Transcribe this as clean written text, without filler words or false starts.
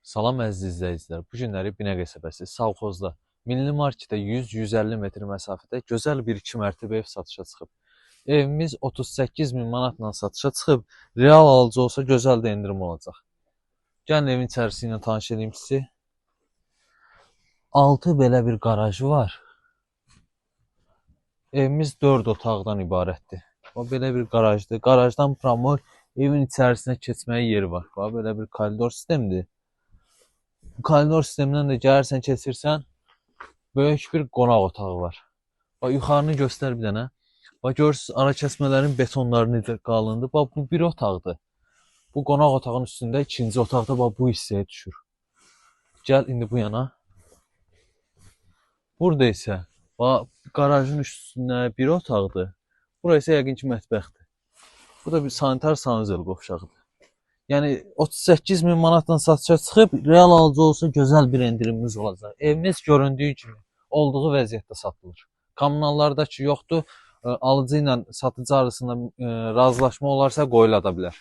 Salam əziz izləyicilər. Bu günləri Binə qəsəbəsi Savxozda Milli Marketə 100-150 metr məsafədə gözəl bir 2 mərtəbə ev satışa çıxıb. Evimiz 38 min manatla satışa çıxıb. Real alıcı olsa gözəl də endirim olacaq. Gəlin evin içərisi ilə tanış edeyim sizi. 6 belə bir qarajı var. Evimiz 4 otaqdan ibarətdir. O belə bir qarajdır. Qarajdan pramor evin içərisinə keçməyə yeri var. Bax belə bir koridor sistemidir. Koridor sistemindən də gəlirsən, keçirsən, böyük bir qonaq otağı var. Bax, yuxarını göstər bir dənə. Bax, görürsünüz, ara kəsmələrin betonları necə qalındır. Bax, bu bir otaqdır. Bu qonaq otağının üstündə ikinci otaqda bax, bu hissəyə düşür. Gəl, indi bu yana. Burada isə, bax, qarajın üstündə bir otaqdır. Burası isə yəqin ki, mətbəxdir. Bu da bir sanitar sanuzel qovşağıdır. Yəni 38 min manatdan satışa çıxıb, real alıcı olsa gözəl bir endirimimiz olacaq. Evimiz göründüyü kimi olduğu vəziyyətdə satılır. Kommunallardakı yoxdur, alıcı ilə satıcı arasında razılaşma olarsa qoyula da bilər.